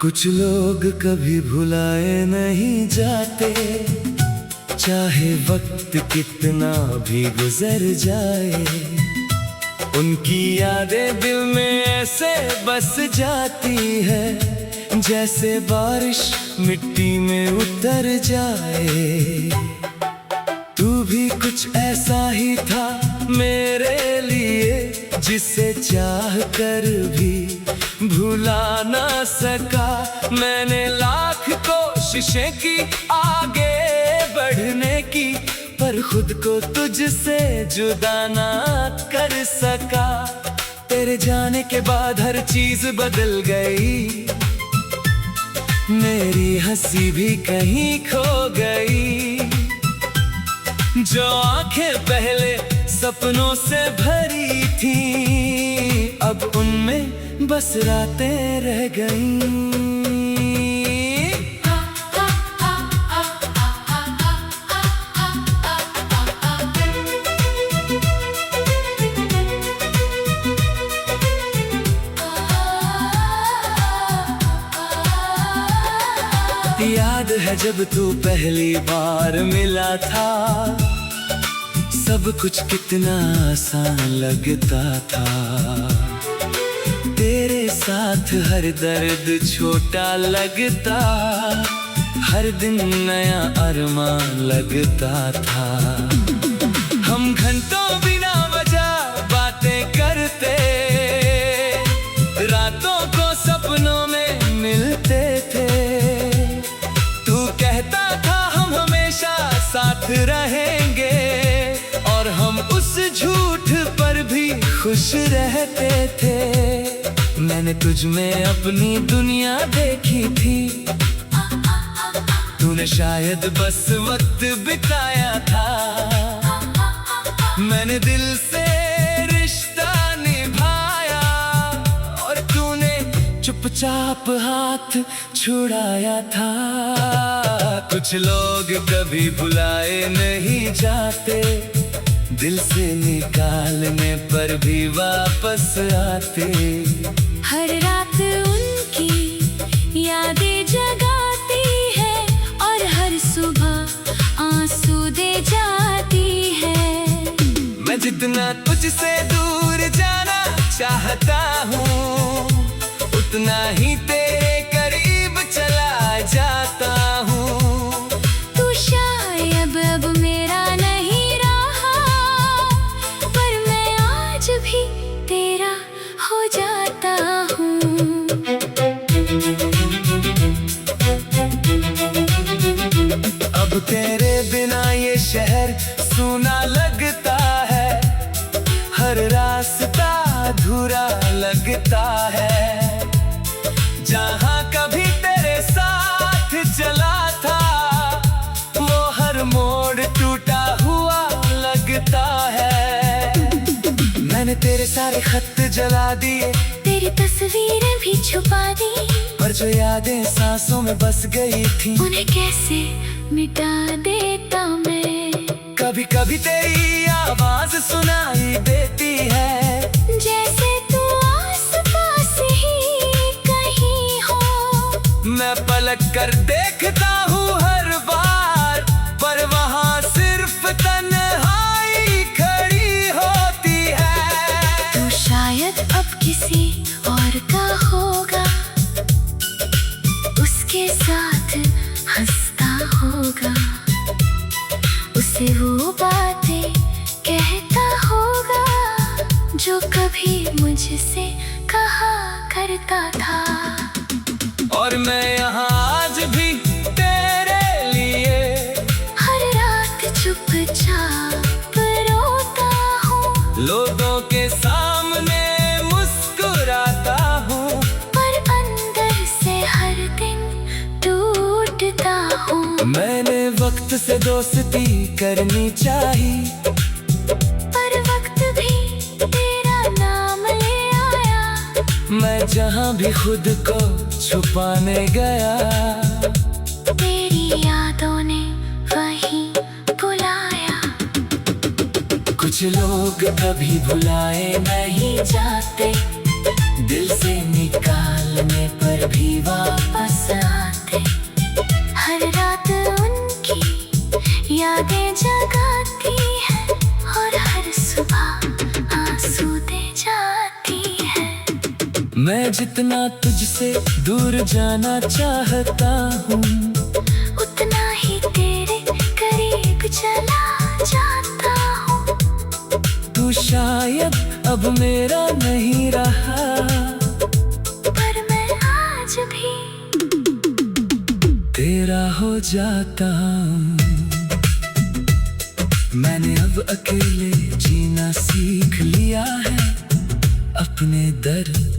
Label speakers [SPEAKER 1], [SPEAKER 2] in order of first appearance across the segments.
[SPEAKER 1] कुछ लोग कभी भुलाए नहीं जाते, चाहे वक्त कितना भी गुजर जाए। उनकी यादें दिल में ऐसे बस जाती है, जैसे बारिश मिट्टी में उतर जाए। तू भी कुछ ऐसा ही था मेरे लिए, जिसे चाह कर भी भुला ना सका। मैंने लाख कोशिशें की आगे बढ़ने की, पर खुद को तुझसे जुदा ना कर सका। तेरे जाने के बाद हर चीज बदल गई, मेरी हंसी भी कहीं खो गई। जो आंखें पहले सपनों से भरी थी, अब उनमें बस रातें रह गईं। याद है जब तू पहली बार मिला था, सब कुछ कितना आसान लगता था। तेरे साथ हर दर्द छोटा लगता, हर दिन नया अरमान लगता था। हम घंटों बिना वजह बातें करते, रातों को सपनों में मिलते थे। तू कहता था हम हमेशा साथ रहेंगे, और हम उस झूठ पर भी खुश रहते थे। मैंने तुझ में अपनी दुनिया देखी थी, तूने शायद बस वक्त बिताया था। मैंने दिल से रिश्ता निभाया, और तूने चुपचाप हाथ छुड़ाया था। कुछ लोग कभी भुलाए नहीं जाते, दिल से निकालने पर भी वापस आते।
[SPEAKER 2] हर रात उनकी यादें जगाती है, और हर सुबह आंसू दे जाती है।
[SPEAKER 1] मैं जितना तुझसे दूर जाना चाहता हूँ, उतना ही तेरे करीब चला जाता हूँ।
[SPEAKER 2] तू शायद अब मेरा नहीं रहा, पर मैं आज भी तेरा हो जाता हूँ।
[SPEAKER 1] अब तेरे बिना ये शहर सूना लगता है, हर रास्ता अधूरा लगता है। जहाँ कभी तेरे साथ चला था, वो हर मोड़ टूटा हुआ लगता है। मैंने तेरे सारे खत जला दिए,
[SPEAKER 2] तेरी तस्वीरें भी छुपा दी,
[SPEAKER 1] पर जो यादें सांसों में बस गई थी,
[SPEAKER 2] उन्हें कैसे मिटा देता मैं।
[SPEAKER 1] कभी कभी तेरी आवाज सुनाई देती है,
[SPEAKER 2] जैसे तू आस-पास ही कहीं हो।
[SPEAKER 1] मैं पलट कर देखता हूँ हर बार, पर वहाँ सिर्फ तन्हाई खड़ी होती है।
[SPEAKER 2] तू शायद अब किसी और का होगा, उसके साथ हंसता होगा, उसे वो बातें कहता होगा जो कभी मुझसे कहा करता था।
[SPEAKER 1] और मैं यहाँ आज भी तेरे लिए
[SPEAKER 2] हर रात चुपचाप रोता हूँ,
[SPEAKER 1] लोगों के सामने मुस्कुराता हूँ,
[SPEAKER 2] पर अंदर से हर दिन टूटता हूँ।
[SPEAKER 1] मैंने वक्त से दोस्ती करनी चाहिए,
[SPEAKER 2] पर वक्त भी तेरा नाम ले आया।
[SPEAKER 1] मैं जहाँ भी खुद को छुपाने गया,
[SPEAKER 2] तेरी यादों ने वहीं बुलाया।
[SPEAKER 1] कुछ लोग कभी भुलाए नहीं जाते, दिल से निकालने पर
[SPEAKER 2] कभी वापस आते। हर रात उनकी यादें जगाती है और हर सुबह आंसू दे जाती है।
[SPEAKER 1] मैं जितना तुझसे दूर जाना चाहता हूँ,
[SPEAKER 2] उतना ही तेरे करीब चला जाता हूँ।
[SPEAKER 1] तू शायद अब मेरा नहीं रहा,
[SPEAKER 2] पर मैं आज भी
[SPEAKER 1] तेरा हो जाता हूँ। मैंने अब अकेले जीना सीख लिया है, अपने दर्द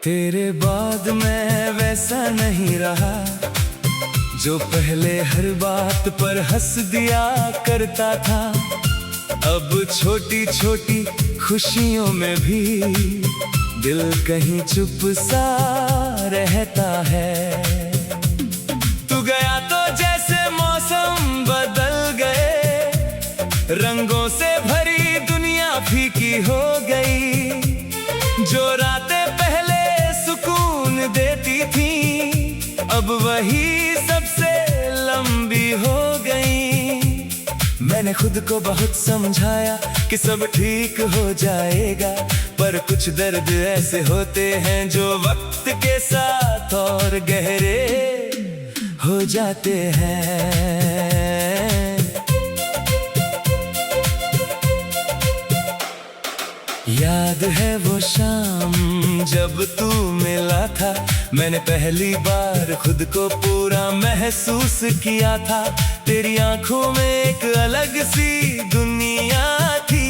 [SPEAKER 1] तेरे बाद मैं वैसा नहीं रहा, जो पहले हर बात पर हंस दिया करता था। अब छोटी छोटी खुशियों में भी दिल कहीं चुप सा रहता है। तू गया तो जैसे मौसम बदल गए, रंगों से भरी दुनिया फीकी हो गई। जो रातें पहले सुकून देती थी, अब वही सबसे लंबी हो गई। मैंने खुद को बहुत समझाया कि सब ठीक हो जाएगा, पर कुछ दर्द ऐसे होते हैं जो वक्त के साथ और गहरे हो जाते हैं। याद है वो शाम जब तू मिला था, मैंने पहली बार खुद को पूरा महसूस किया था। तेरी आंखों में एक अलग सी दुनिया थी,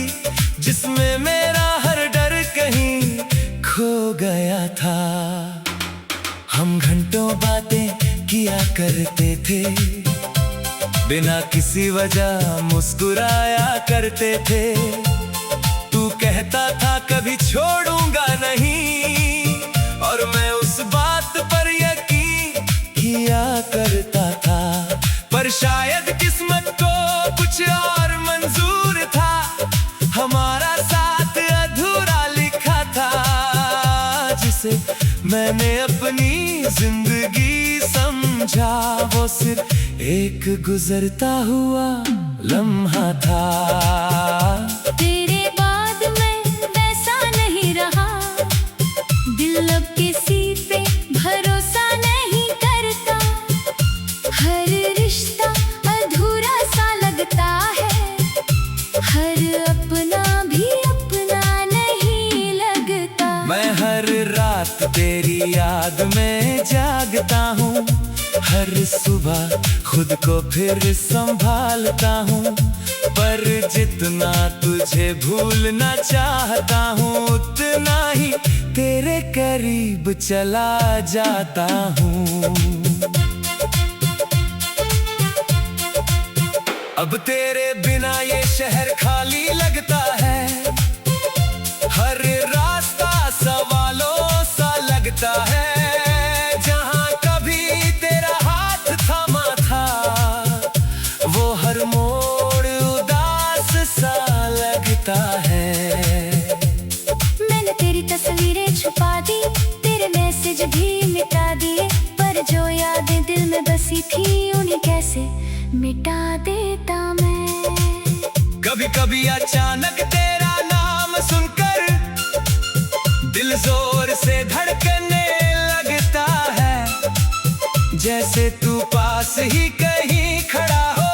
[SPEAKER 1] जिसमें मेरा हर डर कहीं खो गया था। हम घंटों बातें किया करते थे, बिना किसी वजह मुस्कुराया करते थे। तू कहता था कभी छोड़ूंगा नहीं, और मैं उस बात पर यकीन किया करता था। पर शायद किस्मत को कुछ और मंजूर था, हमारा साथ अधूरा लिखा था, जिसे मैंने अपनी जिंदगी समझा। वो सिर्फ एक गुजरता हुआ लम्हा था।
[SPEAKER 2] तेरे बाद मैं वैसा नहीं रहा, दिल अब किसी पे भरोसा नहीं करता। हर रिश्ता अधूरा सा लगता है, हर अपना भी अपना नहीं लगता।
[SPEAKER 1] मैं हर रात तेरी याद में जागता हूँ, हर सुबह खुद को फिर संभालता हूँ। पर जितना तुझे भूलना चाहता हूँ, उतना ही तेरे करीब चला जाता हूँ। अब तेरे बिना ये शहर खाली लगता है, हर रास्ता सवालों सा लगता है। जहाँ कभी तेरा हाथ थामा था, वो हर मोड़ उदास सा लगता है।
[SPEAKER 2] मैंने तेरी तस्वीरें छुपा दी, तेरे मैसेज भी मिटा दिए, पर जो यादें दिल में बसी थी, उन्हें कैसे मिटा देता मैं।
[SPEAKER 1] कभी कभी अचानक तेरा नाम सुनकर दिल जोर से धड़कने लगता है, जैसे तू पास ही कहीं खड़ा हो,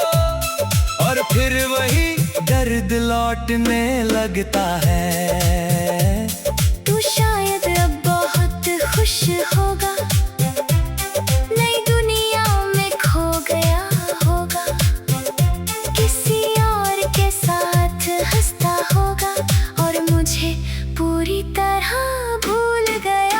[SPEAKER 1] और फिर वही दर्द लौटने लगता है।
[SPEAKER 2] तू शायद अब बहुत खुश होगा, नई दुनिया में खो गया होगा, किसी और के साथ हंसता होगा, और मुझे पूरी तरह भूल गया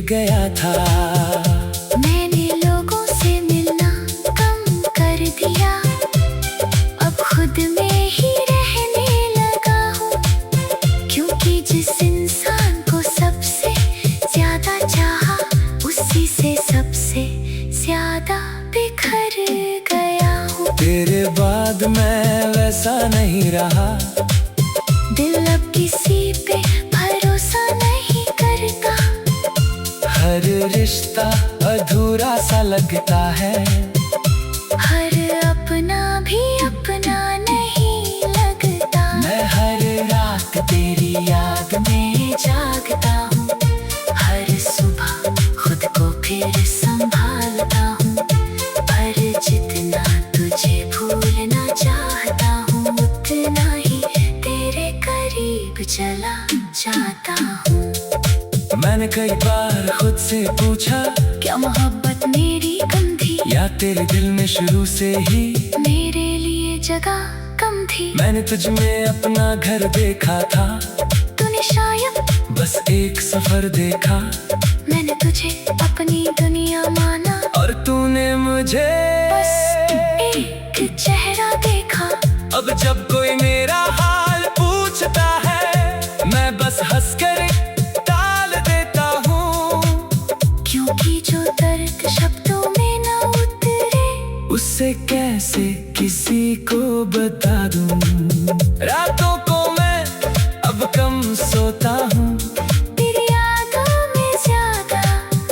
[SPEAKER 1] गया था।
[SPEAKER 2] मैंने लोगों से मिलना कम कर दिया, अब खुद में ही रहने लगा हूँ। क्योंकि जिस इंसान को सबसे ज्यादा चाहा, उसी से सबसे ज्यादा बिखर गया हूँ।
[SPEAKER 1] तेरे बाद मैं वैसा नहीं रहा,
[SPEAKER 2] दिल अब किसी पे भरोसा नहीं करता।
[SPEAKER 1] हर रिश्ता अधूरा सा लगता है,
[SPEAKER 2] हर अपना भी अपना नहीं लगता।
[SPEAKER 1] मैं हर रात तेरी याद में जागता हूँ, हर सुबह खुद को फिर संभालता हूँ। पर जितना तुझे भूलना चाहता हूँ, उतना ही तेरे करीब चला जाता हूँ। मैंने कई बार खुद से पूछा,
[SPEAKER 2] क्या मोहब्बत मेरी कम थी,
[SPEAKER 1] या तेरे दिल में शुरू से ही
[SPEAKER 2] मेरे लिए जगह कम थी।
[SPEAKER 1] मैंने तुझ में अपना घर देखा था,
[SPEAKER 2] तूने शायद
[SPEAKER 1] बस एक सफर देखा।
[SPEAKER 2] मैंने तुझे अपनी दुनिया माना,
[SPEAKER 1] और तूने मुझे
[SPEAKER 2] बस एक चेहरा देखा।
[SPEAKER 1] अब जब कोई मेरा हाल पूछता है, मैं बस हंसकर टाल देता हूँ।
[SPEAKER 2] क्योंकि जो दर्द शब्दों में न उतरे,
[SPEAKER 1] उससे कैसे किसी को बता दूं। रातों को मैं अब कम सोता हूँ,
[SPEAKER 2] तेरी यादों में ज्यादा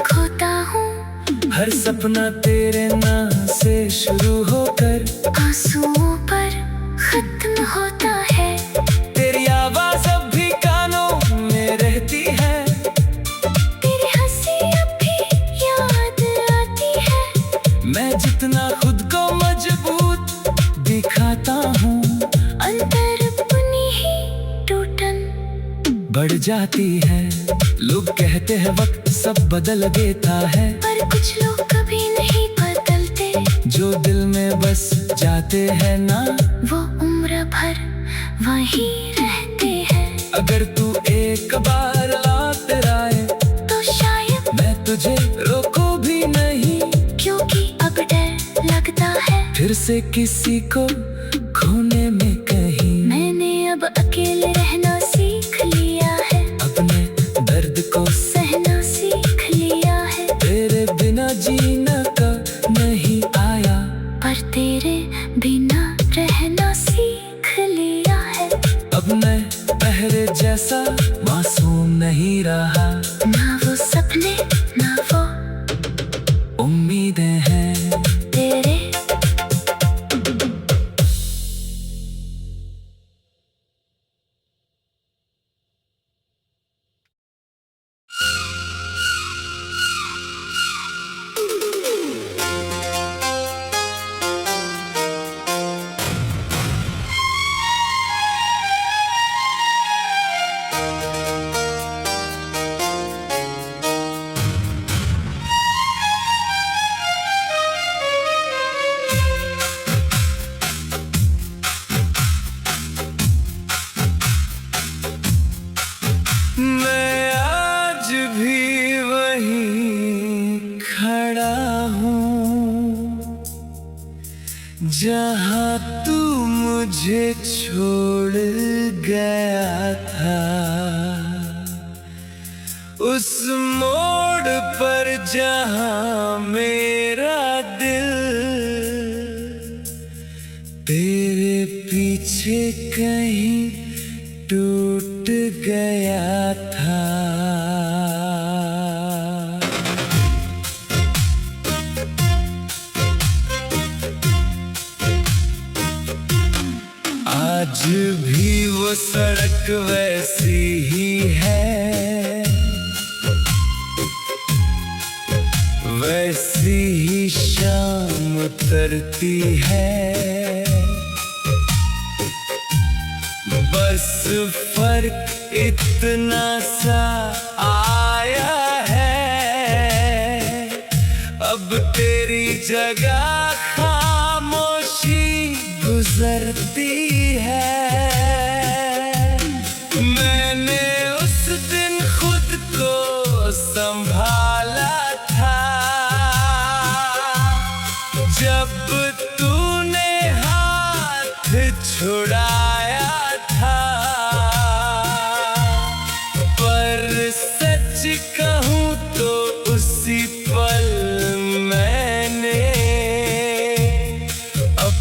[SPEAKER 2] खोता हूँ।
[SPEAKER 1] हर सपना तेरे नाम से शुरू होकर
[SPEAKER 2] आंसुओं पर खत्म होता है।
[SPEAKER 1] तेरी आवाज अब भी कानों में रहती है,
[SPEAKER 2] तेरी हंसी अब भी याद आती है।
[SPEAKER 1] मैं जितना खुद को मजबूत दिखाता हूँ,
[SPEAKER 2] अंदर अपनी ही टूटन
[SPEAKER 1] बढ़ जाती है। लोग कहते हैं वक्त सब बदल देता है,
[SPEAKER 2] पर कुछ लोग कभी नहीं बदलते।
[SPEAKER 1] जो दिल में बस जाते हैं ना,
[SPEAKER 2] वो उम्र भर वहीं रहते हैं।
[SPEAKER 1] अगर तू एक बार लौट आए,
[SPEAKER 2] तो शायद
[SPEAKER 1] मैं तुझे रोको भी नहीं।
[SPEAKER 2] क्योंकि अब डर लगता है
[SPEAKER 1] फिर से किसी को खोने में कहीं।
[SPEAKER 2] मैंने अब अकेले रहना सीख लिया है,
[SPEAKER 1] अपने दर्द को
[SPEAKER 2] सहना सीख लिया है।
[SPEAKER 1] तेरे बिना जीना का नहीं आया,
[SPEAKER 2] पर तेरे बिना रहना सीख लिया है।
[SPEAKER 1] अब मैं पहले जैसा मासूम नहीं रहा,
[SPEAKER 2] ना वो सपने ना वो
[SPEAKER 1] उम्मीदें हैं
[SPEAKER 2] तेरे।
[SPEAKER 1] मैं आज भी वहीं खड़ा हूँ, जहाँ तू मुझे छोड़ गया था। उस मोड़ पर जहाँ मेरा दिल तेरे पीछे कहीं टूट गया था। आज भी वो सड़क वैसी ही है, वैसी ही शाम उतरती है। बस फर्क इतना सा आया है, अब तेरी जगह खामोशी गुजरती है। मैंने उस दिन खुद को संभाला,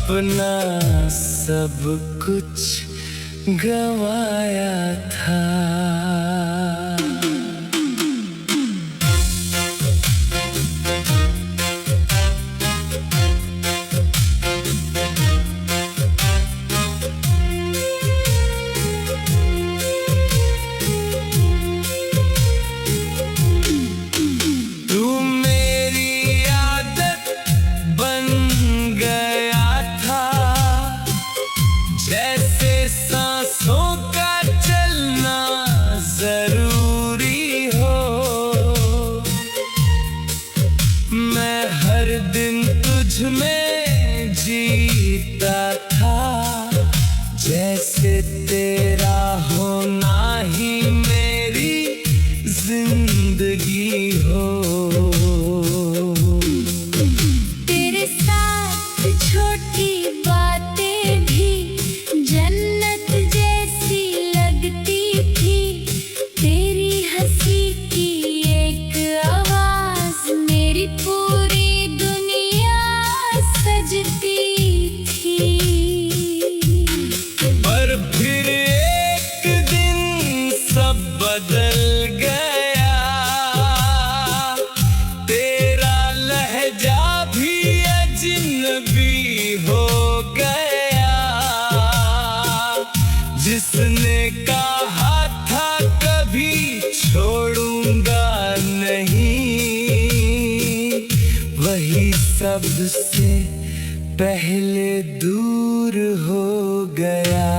[SPEAKER 1] अपना सब कुछ गंवाया था। में जीता था जैसे तेरा होना ही मेरी जिंदगी हो।
[SPEAKER 2] तेरे साथ छोटी बातें भी जन्नत जैसी लगती थी। तेरी हंसी की एक आवाज मेरी पूरी सजती थी।
[SPEAKER 1] पर फिर एक दिन सब बदल गया, तेरा लहजा भी अजनबी हो गया। जिसने कहा था कभी छोड़ूंगा नहीं, वही सबसे पहले दूर हो गया।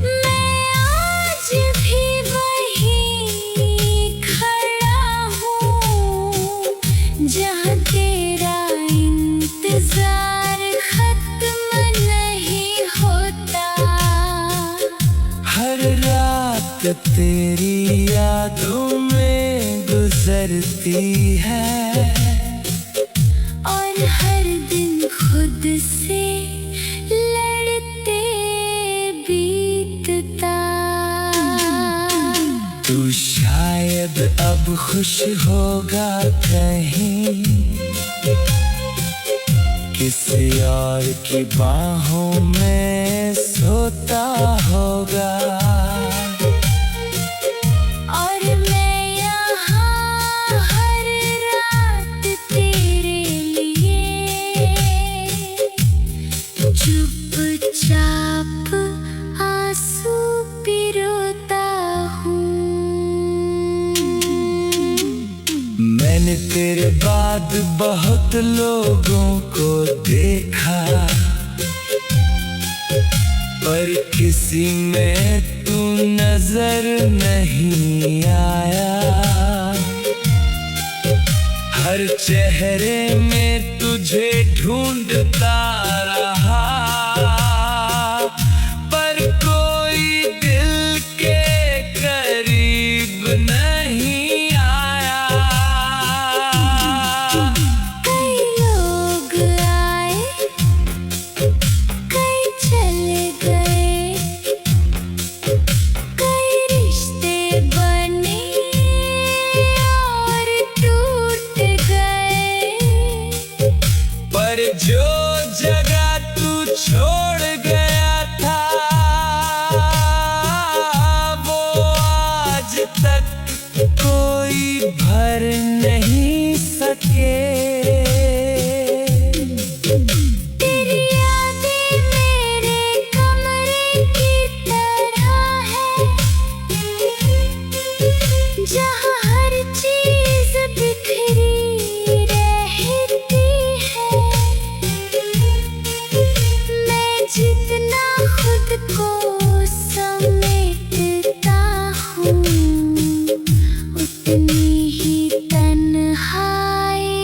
[SPEAKER 2] मैं आज भी वहीं खड़ा हूँ जहाँ तेरा इंतजार खत्म नहीं होता।
[SPEAKER 1] हर रात तेरी यादों में गुजरती है
[SPEAKER 2] और हर दिन खुद से लड़ते बीतता।
[SPEAKER 1] तू शायद अब खुश होगा कहीं, किसी और की बाहों में सोता होगा।
[SPEAKER 2] चुपचाप आंसू पिरोता हूँ।
[SPEAKER 1] मैंने तेरे बाद बहुत लोगों को देखा, पर किसी में तू नजर नहीं आया। हर चेहरे में तुझे ढूंढता रहा, पर कोई दिल के करीब नहीं आया।
[SPEAKER 2] कई लोग आए, कई चले गए, कई रिश्ते बने और टूट गए।
[SPEAKER 1] पर जो जगह तू छोड़ गया था, वो आज तक कोई भर नहीं सके।
[SPEAKER 2] तेरी यादें मेरे कमरे की तरह है, जहाँ हर चीज बिखरी रहती है। मैं जितना खुद को समेटता हूँ, उतनी ही तन्हाई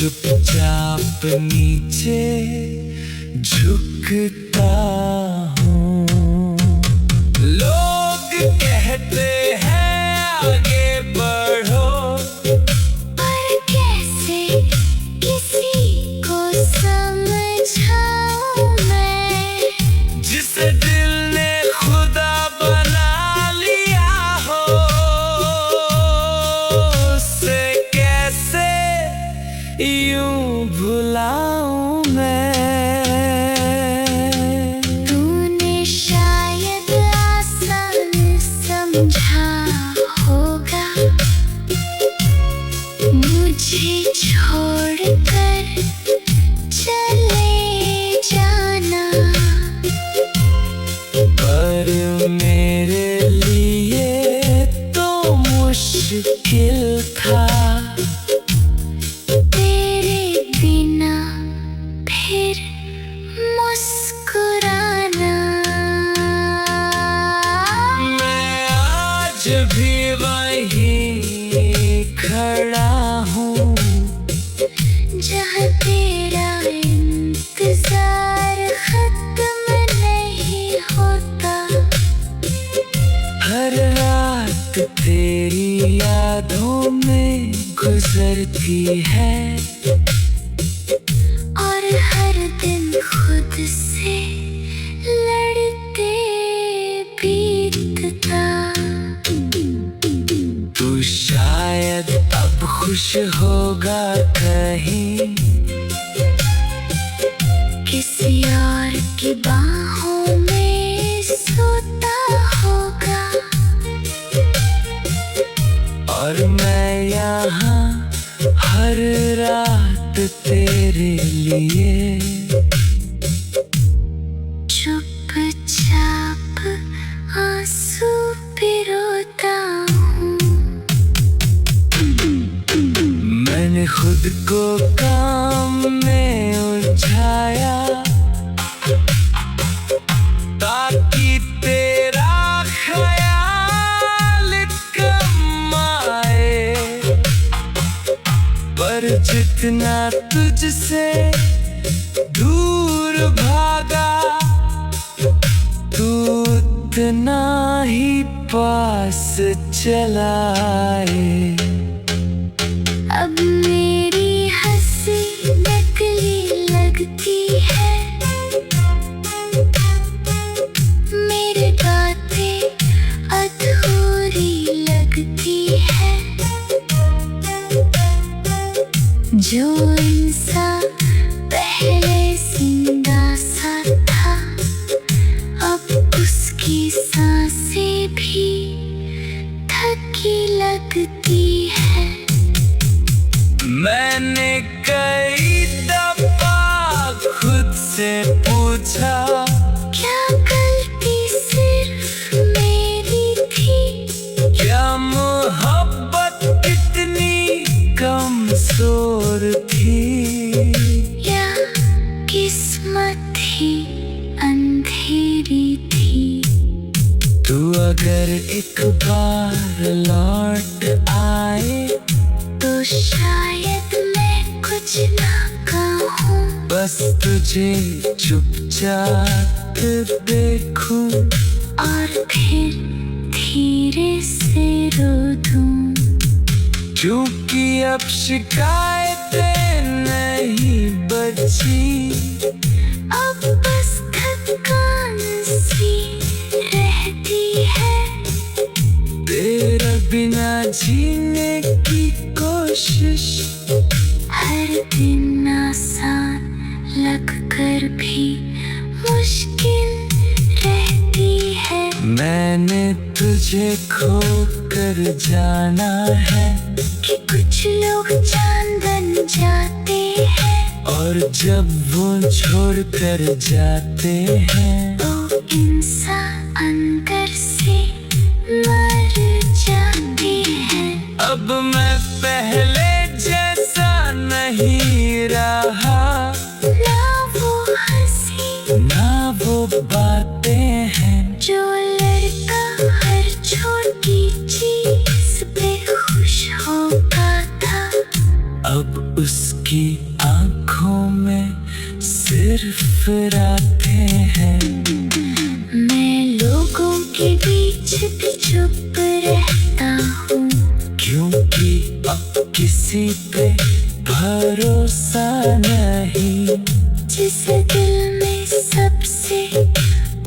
[SPEAKER 1] चुपचाप नीचे झुकता हूँ। लोग कहते हैं आगे बढ़ो,
[SPEAKER 2] पर कैसे किसी को समझाऊं मैं,
[SPEAKER 1] जिसे दिल ने खुदा बना लिया हो, उसे कैसे यूं भुलाऊं मैं।
[SPEAKER 2] तूने शायद आसान समझा होगा मुझे छोड़कर चले जाना,
[SPEAKER 1] पर मेरे लिए तो मुश्किल था
[SPEAKER 2] तेरे बिना फिर मुस्कुराना।
[SPEAKER 1] मैं आज भी वहीं खड़ा हूँ,
[SPEAKER 2] जहाँ तेरा इंतजार खत्म नहीं होता।
[SPEAKER 1] हर रात तेरी यादों में गुजरती है,
[SPEAKER 2] और हर दिन खुद से लड़ते बीतता।
[SPEAKER 1] तू शायद अब खुश होगा कहीं,
[SPEAKER 2] किसी और की बाहों में सोता होगा,
[SPEAKER 1] और मैं यहाँ हर रात तेरे लिए
[SPEAKER 2] चुपचाप आंसू पिरोता हूँ।
[SPEAKER 1] मैंने खुद को काम में उलझाया, ताकि तेरा ख्याल कम आए, पर जितना तुझसे दूर भागा, तू उतना ही पास चला आए।
[SPEAKER 2] अब मेरी हंसी नकली लगती है, मेरी बातें अधूरी लगती है। जो इंसान पहले जिंदा सा था, अब उसकी सांसें भी थकी लगती है।
[SPEAKER 1] मैंने कई दफा खुद से पूछा,
[SPEAKER 2] क्या गलती सिर्फ मेरी थी,
[SPEAKER 1] क्या मोहब्बत इतनी कमजोर थी,
[SPEAKER 2] या किस्मत ही अंधेरी थी।
[SPEAKER 1] तू अगर एक बार लौट आए,
[SPEAKER 2] तो शायद मैं कुछ ना कहूँ,
[SPEAKER 1] बस तुझे चुपचाप देखूं,
[SPEAKER 2] और फिर धीरे से रो दूँ।
[SPEAKER 1] क्योंकि अब शिकायतें नहीं बची,
[SPEAKER 2] अब बस थकान सी रहती है,
[SPEAKER 1] तेरा बिना जीने की कोशिश।
[SPEAKER 2] हर दिन आसान लगकर भी मुश्किल रहती है।
[SPEAKER 1] मैंने तुझे खो कर जाना है,
[SPEAKER 2] कि कुछ लोग जान बन जाते हैं,
[SPEAKER 1] और जब वो छोड़ कर जाते हैं,
[SPEAKER 2] तो इंसान अंदर से मर जाते हैं।
[SPEAKER 1] अब मैं पहले जैसा नहीं रहा,
[SPEAKER 2] ना वो हंसी
[SPEAKER 1] ना वो बातें हैं,
[SPEAKER 2] जो लड़का हर छोटी चीज पे खुश होता था।
[SPEAKER 1] अब उसकी आंखों में सिर्फ रातें हैं।
[SPEAKER 2] मैं लोगों के बीच भी चुप रहता हूँ,
[SPEAKER 1] क्योंकि अब किसी पे भरोसा नहीं।
[SPEAKER 2] जिस दिल में सबसे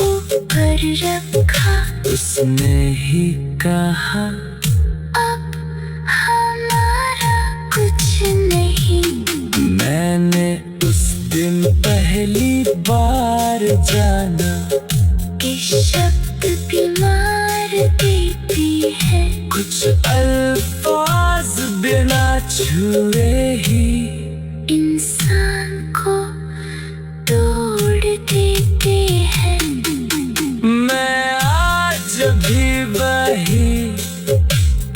[SPEAKER 2] ऊपर रखा,
[SPEAKER 1] उसने ही कहा
[SPEAKER 2] अब हमारा कुछ नहीं।
[SPEAKER 1] मैंने उस दिन पहली बार जाना
[SPEAKER 2] कि शब्द भी मार देती है।
[SPEAKER 1] कुछ अल्फाज बिना छुए ही
[SPEAKER 2] इंसान को तोड़ देते हैं।
[SPEAKER 1] मैं आज भी वही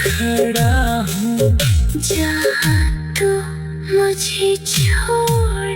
[SPEAKER 1] खड़ा हूँ
[SPEAKER 2] जहाँ तू मुझे छोड़